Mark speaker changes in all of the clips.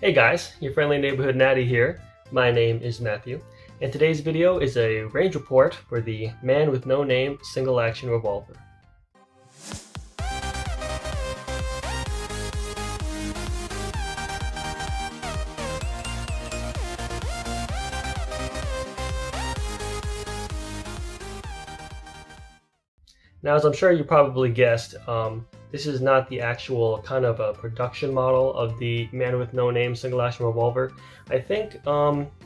Speaker 1: Hey guys, your friendly neighborhood natty here. My name is Matthew, and today's video is a range report for the Man with No Name single action revolver. Now, as I'm sure you probably guessed, this is not the actual kind of a production model of the Man with No Name single action revolver. I think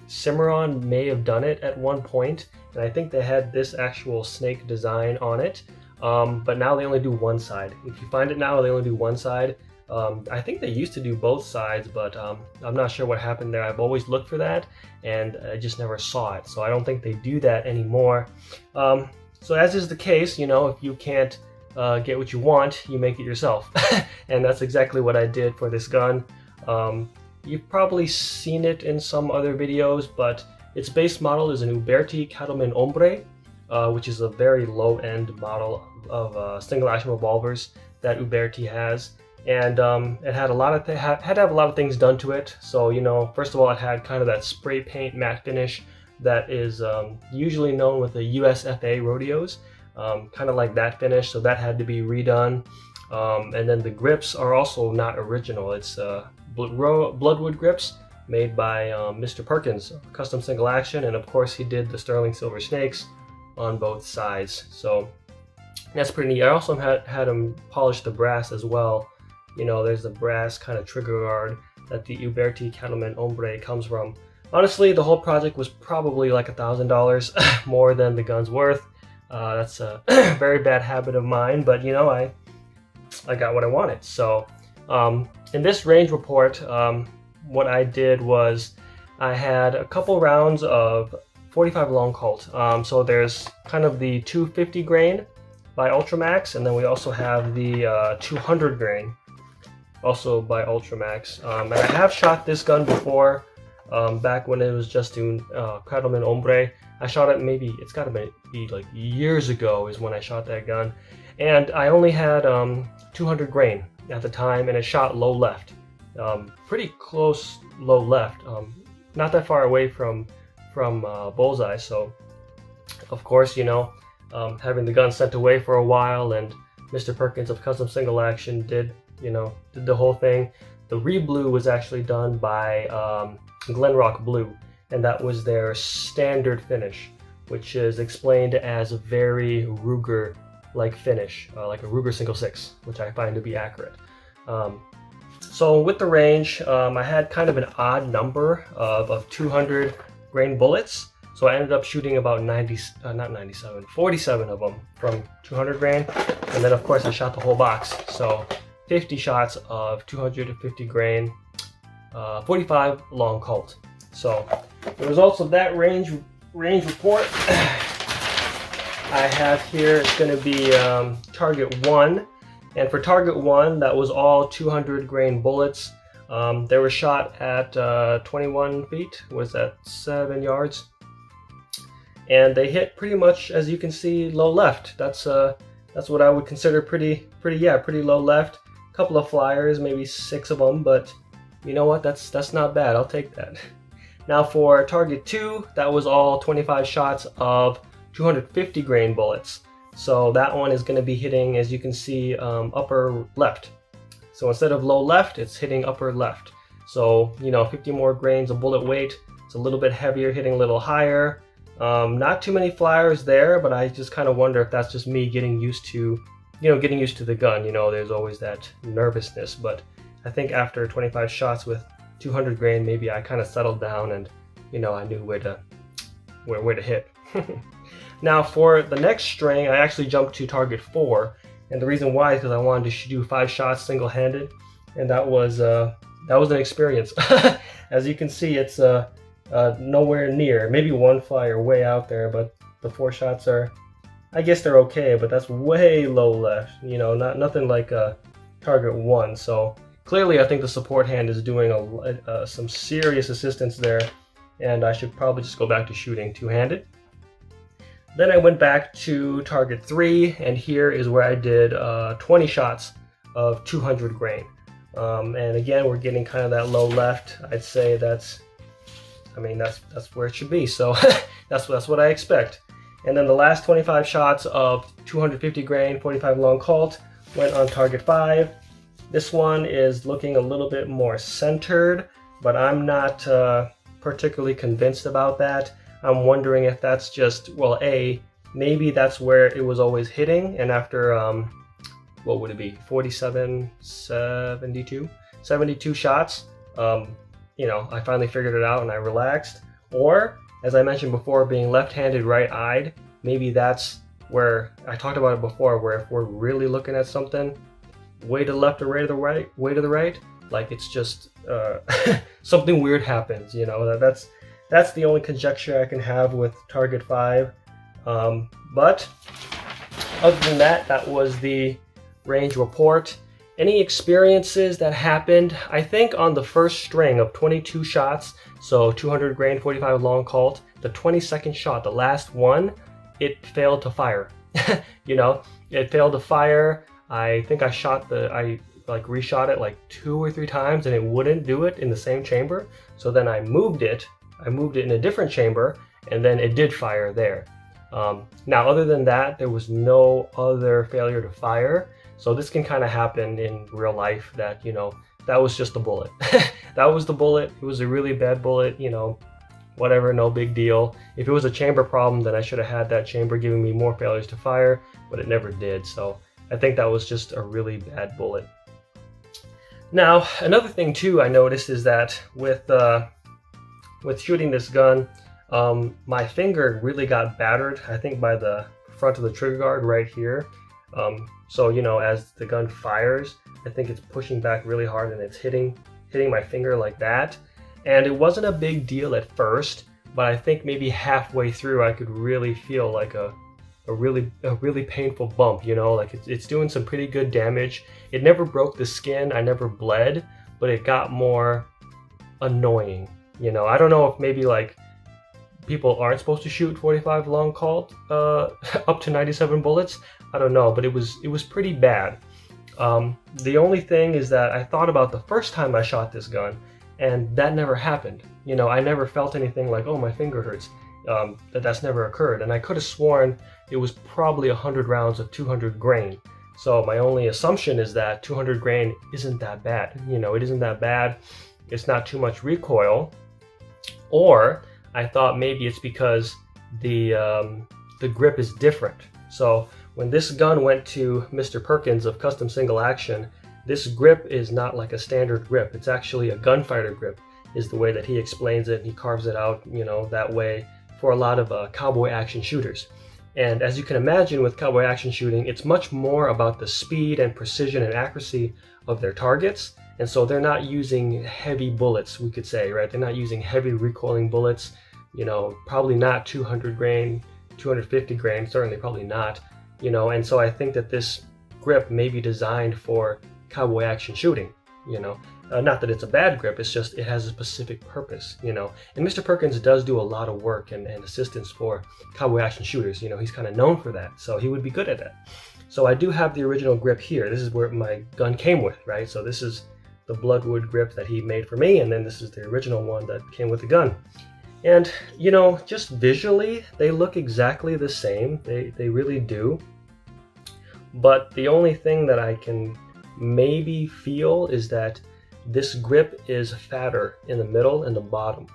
Speaker 1: Cimarron may have done it at one point, and I think they had this actual snake design on it, but now they only do one side. If you find it now, they only do one side. I think they used to do both sides, but I'm not sure what happened there. I've always looked for that, and I just never saw it, so I don't think they do that anymore. So as is the case, you know, if you can't get what you want, you make it yourself. And that's exactly what I did for this gun. You've probably seen it in some other videos, but its base model is an Uberti Cattleman Hombre, which is a very low-end model of single action revolvers that Uberti has. And it had had to have a lot of things done to it. So, you know, first of all, it had kind of that spray paint matte finish that is usually known with the USFA rodeos, kind of like that finish, so that had to be redone. And then the grips are also not original. It's Bloodwood grips made by Mr. Perkins, custom single action, and of course he did the sterling silver snakes on both sides, so that's pretty neat. I also had him polish the brass as well. You know, there's the brass kind of trigger guard that the Uberti Cattleman Hombre comes from. Honestly, the whole project was probably like $1,000 more than the gun's worth. That's a very bad habit of mine, but you know, I got what I wanted. So in this range report, what I did was I had a couple rounds of 45 long Colt. So there's kind of the 250 grain by Ultramax, and then we also have the 200 grain also by Ultramax. And I have shot this gun before. Back when it was just doing Cattleman Hombre. I shot it, maybe it's got to be like years ago is when I shot that gun, and I only had 200 grain at the time, and it shot low left, pretty close low left, not that far away from bullseye. So of course, you know, having the gun sent away for a while, and Mr. Perkins of Custom Single Action did the whole thing. The re-blue was actually done by Glenrock Blue, and that was their standard finish, which is explained as a very Ruger-like finish, like a Ruger Single 6, which I find to be accurate. So with the range, I had kind of an odd number of 200 grain bullets, so I ended up shooting about 47 of them from 200 grain, and then of course I shot the whole box, so 50 shots of 250 grain, 45 long Colt. So the results of that range report I have here is going to be target 1, and for target 1, that was all 200 grain bullets. They were shot at 21 feet, was that 7 yards, and they hit pretty much, as you can see, low left. That's what I would consider pretty low left. A couple of flyers, maybe 6 of them, but you know what, that's not bad, I'll take that. Now for target 2, that was all 25 shots of 250 grain bullets. So that one is going to be hitting, as you can see, upper left. So instead of low left, it's hitting upper left. So, you know, 50 more grains of bullet weight. It's a little bit heavier, hitting a little higher. Not too many flyers there, but I just kind of wonder if that's just me getting used to the gun. You know, there's always that nervousness, but I think after 25 shots with 200 grain, maybe I kind of settled down, and you know, I knew where to hit. Now for the next string, I actually jumped to target 4, and the reason why is because I wanted to do 5 shots single-handed, and that was an experience. As you can see, it's nowhere near, maybe one flyer way out there, but the 4 shots are, I guess they're okay, but that's way low left. You know, nothing like target 1. So clearly, I think the support hand is doing some serious assistance there, and I should probably just go back to shooting two-handed. Then I went back to target 3, and here is where I did 20 shots of 200 grain. And again, we're getting kind of that low left. I'd say that's where it should be. So that's what I expect. And then the last 25 shots of 250 grain 45 long Colt went on target 5. This one is looking a little bit more centered, but I'm not particularly convinced about that. I'm wondering if that's just, well, maybe that's where it was always hitting, and after what would it be, 47, 72 shots, I finally figured it out and I relaxed. Or, as I mentioned before, being left-handed, right-eyed, maybe that's where I talked about it before, where if we're really looking at something way to the left or way to the right, like it's just something weird happens. That's the only conjecture I can have with target 5. But other than that, that was the range report. Any experiences that happened? I think on the first string of 22 shots, so 200 grain 45 long Colt, the 22nd shot, the last one, it failed to fire. It failed to fire. I think I reshot it like 2 or 3 times and it wouldn't do it in the same chamber. So then I moved it in a different chamber, and then it did fire there. Now, other than that, there was no other failure to fire. So this can kind of happen in real life that, that was just a bullet. That was the bullet. It was a really bad bullet, whatever, no big deal. If it was a chamber problem, then I should have had that chamber giving me more failures to fire, but it never did. So I think that was just a really bad bullet. Now, another thing too I noticed is that with shooting this gun, my finger really got battered, I think by the front of the trigger guard right here. So, as the gun fires, I think it's pushing back really hard and it's hitting my finger like that. And it wasn't a big deal at first, but I think maybe halfway through I could really feel like a really painful bump, like it's doing some pretty good damage. It never broke the skin, I never bled, but it got more annoying. I don't know if maybe like people aren't supposed to shoot 45 long Colt up to 97 bullets. I don't know, but it was pretty bad. The only thing is that I thought about the first time I shot this gun, and that never happened. I never felt anything like, oh, my finger hurts. That's never occurred, and I could have sworn it was probably 100 rounds of 200 grain. So my only assumption is that 200 grain isn't that bad. It isn't that bad. It's not too much recoil. Or I thought maybe it's because the grip is different. So when this gun went to Mr. Perkins of Custom Single Action, this grip is not like a standard grip. It's actually a gunfighter grip, is the way that he explains it. He carves it out, that way for a lot of cowboy action shooters. And as you can imagine with cowboy action shooting, it's much more about the speed and precision and accuracy of their targets. And so they're not using heavy bullets, we could say, right? They're not using heavy recoiling bullets, probably not 200 grain, 250 grain, certainly probably not, and so I think that this grip may be designed for cowboy action shooting, not that it's a bad grip, it's just it has a specific purpose, and Mr. Perkins does do a lot of work and assistance for cowboy action shooters. He's kind of known for that, so he would be good at that. So I do have the original grip here. This is where my gun came with, right? So this is the Bloodwood grip that he made for me, and then this is the original one that came with the gun. And, just visually, they look exactly the same. They really do. But the only thing that I can maybe feel is that this grip is fatter in the middle and the bottom,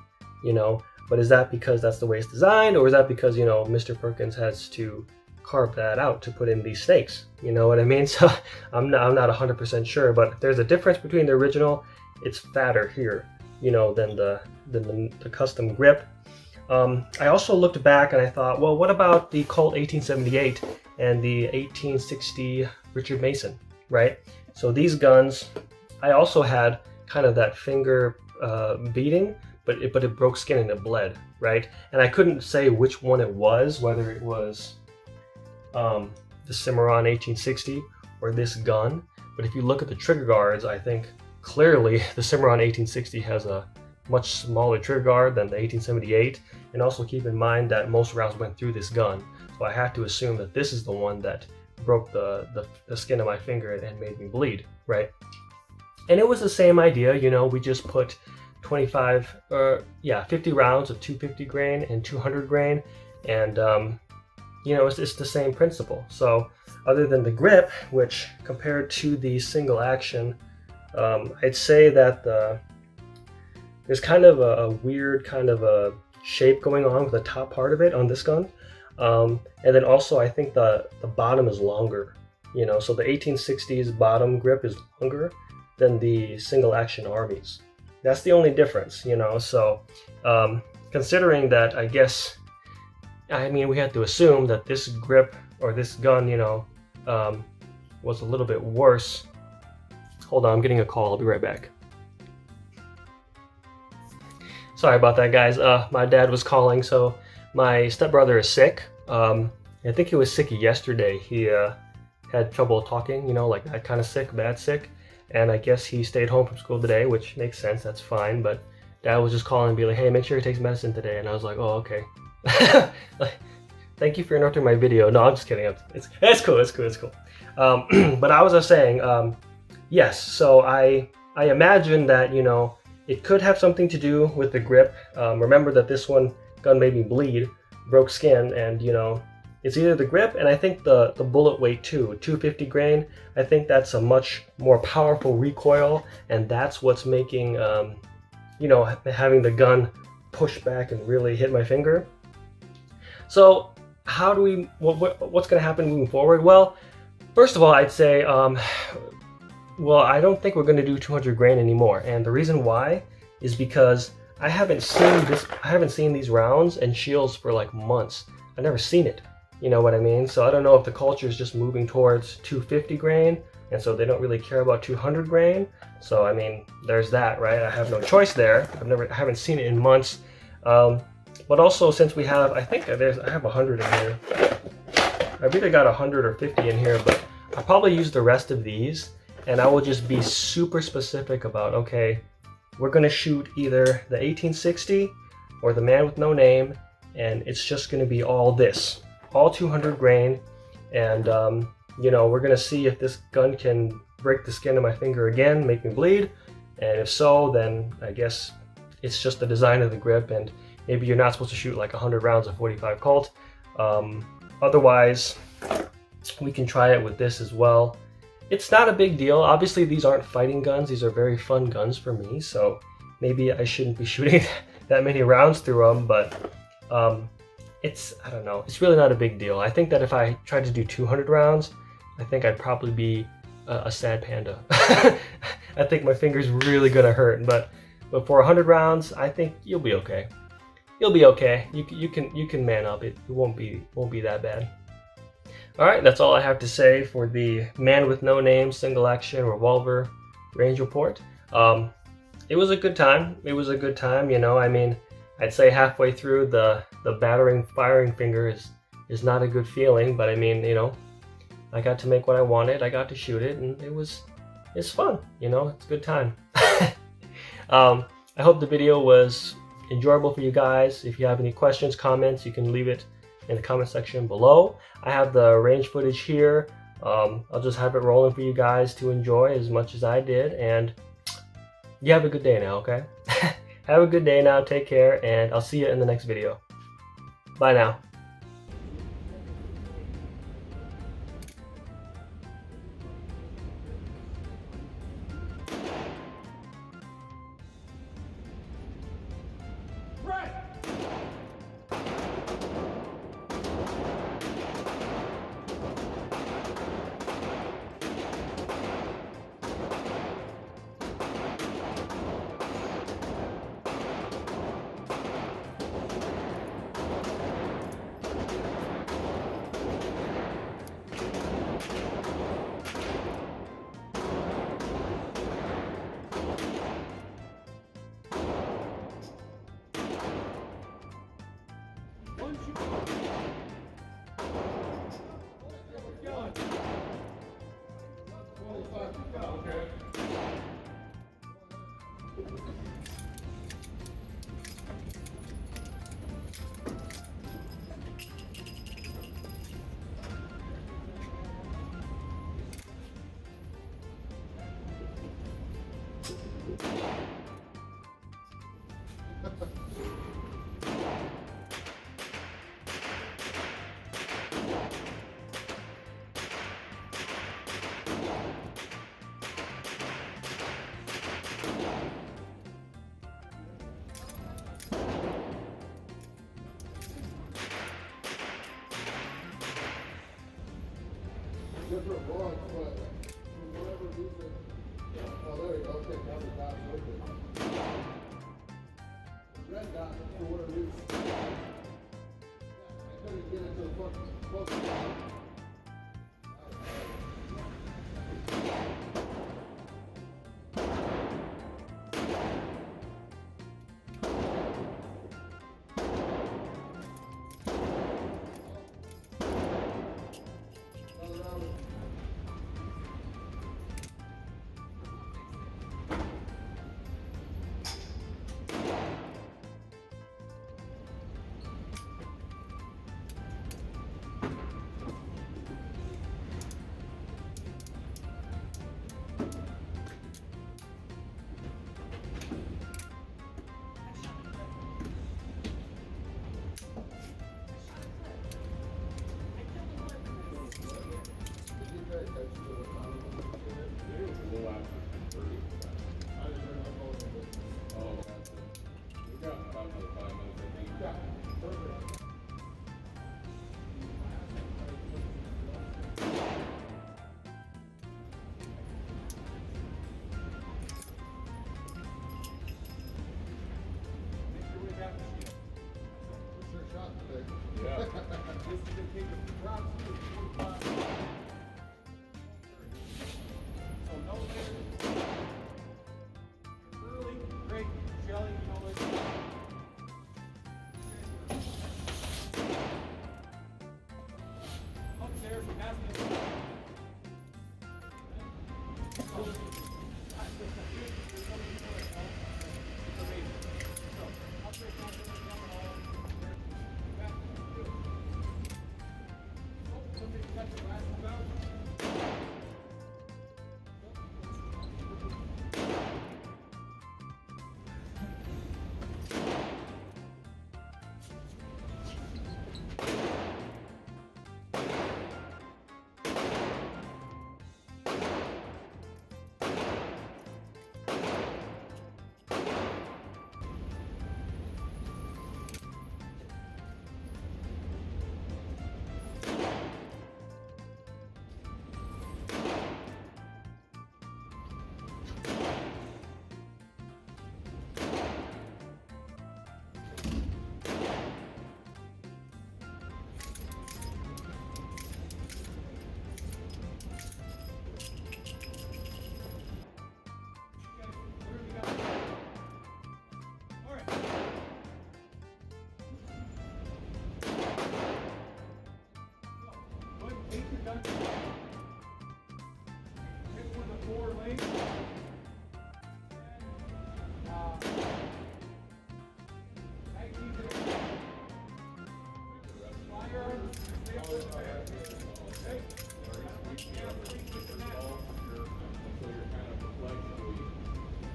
Speaker 1: But is that because that's the way it's designed, or is that because, Mr. Perkins has to carve that out to put in these snakes? You know what I mean? So I'm not 100% sure, but there's a difference between the original. It's fatter here, than the custom grip. I also looked back and I thought, well, what about the Colt 1878 and the 1860 Richard Mason, right? So these guns, I also had kind of that finger beating, but it broke skin and it bled, right? And I couldn't say which one it was, whether it was the Cimarron 1860 or this gun. But if you look at the trigger guards, I think clearly the Cimarron 1860 has a much smaller trigger guard than the 1878, and also keep in mind that most rounds went through this gun, so I have to assume that this is the one that broke the skin of my finger and made me bleed, right? And it was the same idea, you know, we just put 50 rounds of 250 grain and 200 grain, and you know, it's the same principle. So other than the grip, which compared to the single action, I'd say that there's kind of a weird kind of a shape going on with the top part of it on this gun. And then also I think the bottom is longer, you know, so the 1860s bottom grip is longer than the single action Armies. That's the only difference, you know. So considering that, I mean, we had to assume that this grip or this gun, you know, was a little bit worse. Hold on, I'm getting a call. I'll be right back. Sorry about that, guys. My dad was calling. So my stepbrother is sick. I think he was sick yesterday. He had trouble talking, you know, like that kind of sick, bad sick. And I guess he stayed home from school today, which makes sense. That's fine. But dad was just calling and be like, hey, make sure he takes medicine today. And I was like, oh, okay. Thank you for interrupting my video. No, I'm just kidding. It's cool. But I was just saying, yes. So I imagine that, you know, it could have something to do with the grip. Remember that this gun made me bleed, broke skin, and you know, it's either the grip, and I think the bullet weight too, 250 grain. I think that's a much more powerful recoil, and that's what's making, you know, having the gun push back and really hit my finger. So how do we? What's going to happen moving forward? Well, first of all, I'd say. Well, I don't think we're going to do 200 grain anymore, and the reason why is because I haven't seen these rounds and shields for like months. I've never seen it. You know what I mean? So I don't know if the culture is just moving towards 250 grain, and so they don't really care about 200 grain. So I mean, there's that, right? I have no choice there. I haven't seen it in months. But also, since we have, I have 100 in here. I've either got 100 or 50 in here, but I'll probably use the rest of these. And I will just be super specific about, okay, we're going to shoot either the 1860 or the Man with No Name, and it's just going to be all this, all 200 grain, and, you know, we're going to see if this gun can break the skin of my finger again, make me bleed, and if so, then I guess it's just the design of the grip, and maybe you're not supposed to shoot like 100 rounds of 45 Colt. Otherwise, we can try it with this as well. It's not a big deal. Obviously, these aren't fighting guns. These are very fun guns for me, so maybe I shouldn't be shooting that many rounds through them, but I don't know. It's really not a big deal. I think that if I tried to do 200 rounds, I think I'd probably be a sad panda. I think my finger's really gonna hurt, but for 100 rounds, I think you'll be okay. You'll be okay. You can man up. It won't be that bad. Alright, that's all I have to say for the Man with No Name single action revolver range report. It was a good time. You know, I mean, I'd say halfway through the battering firing finger is not a good feeling, but I mean, you know, I got to make what I wanted, I got to shoot it, and it's fun, you know, it's a good time. I hope the video was enjoyable for you guys. If you have any questions, comments, you can leave it in the comment section below. I have the range footage here. I'll just have it rolling for you guys to enjoy as much as I did, and you have a good day now, okay? Have a good day now, take care, and I'll see you in the next video. Bye now.
Speaker 2: Different blocks, but for whatever reason, oh, there you go. Okay, now the dot's open. Red dot, for whatever reason. I couldn't get it to the fucking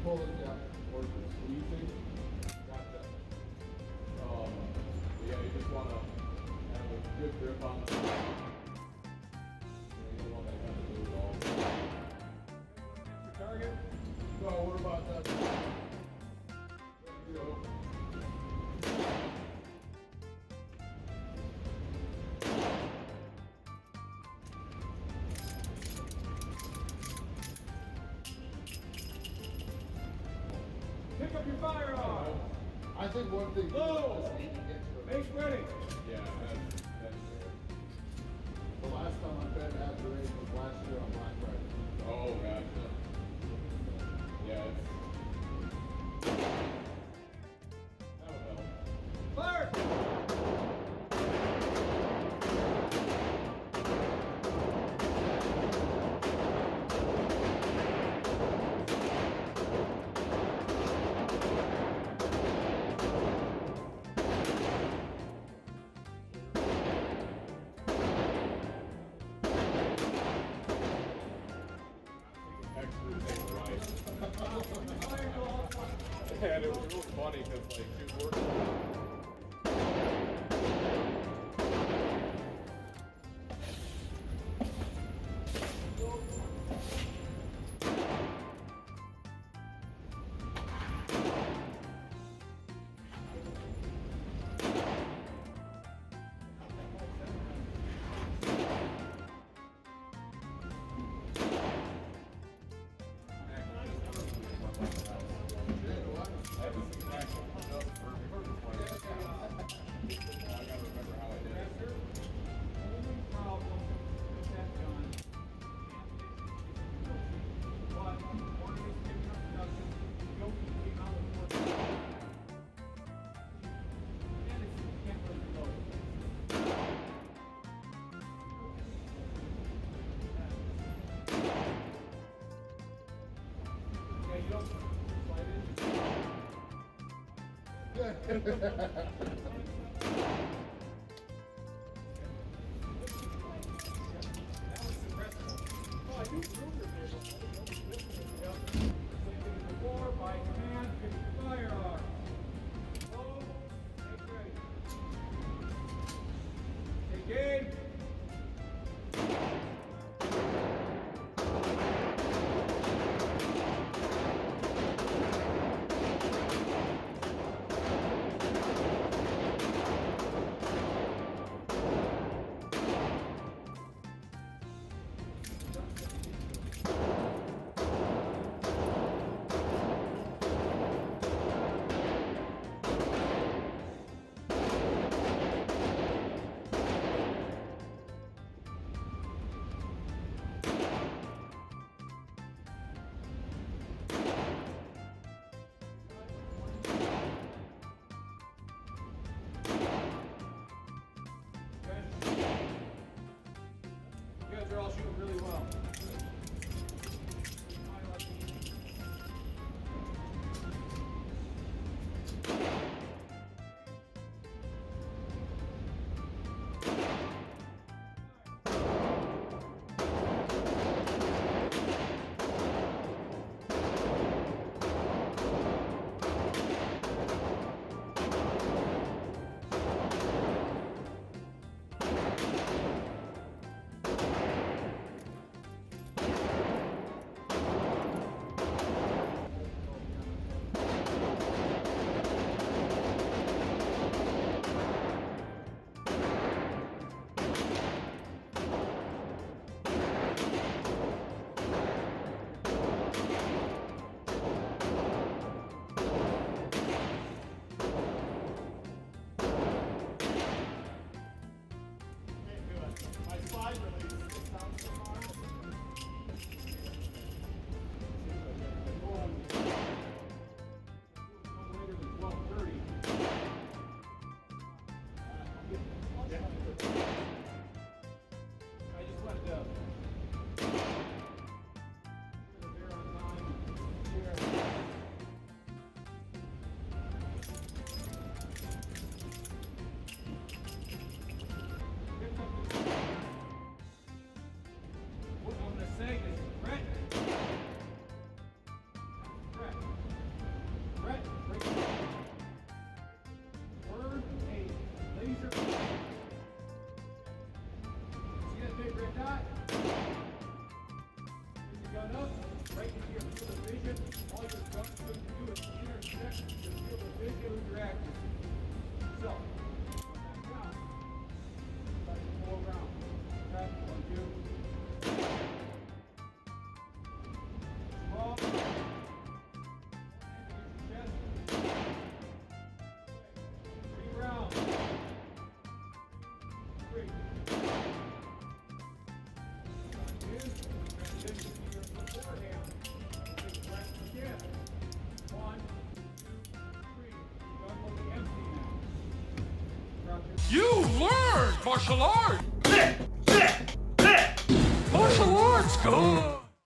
Speaker 2: pull it down or just squeezing. Gotcha. Yeah, you just want to have a good grip on the. You don't want that kind of move at all. Target. So what about that? There you go.
Speaker 3: Pick up your firearm.
Speaker 2: I think one thing.
Speaker 3: Low. Make ready.
Speaker 2: Yeah, that's fair. The last time I bet at the race was last year on Black Friday.
Speaker 4: Oh, gotcha. Yeah, that'll help.
Speaker 3: Fire.
Speaker 4: Extra right. funny because like she worked.
Speaker 3: By command, pick your firearm. Load, take ready. Take aim. You guys are all shooting really well. What I'm gonna say is Brett. Brett, break it. Burn a laser. See that big red dot? Bring your gun up, right into your field of vision. All your gun's going to do is intersect your field of vision with your accuracy. So, come back down. Try to pull around. Okay, 1, 2. Small. Chest. 3 rounds. 3. Transition to your forehand. Take breath again. 1, 2, 3. Gun will be empty now. Drop your
Speaker 5: You learned martial arts! Martial arts, go!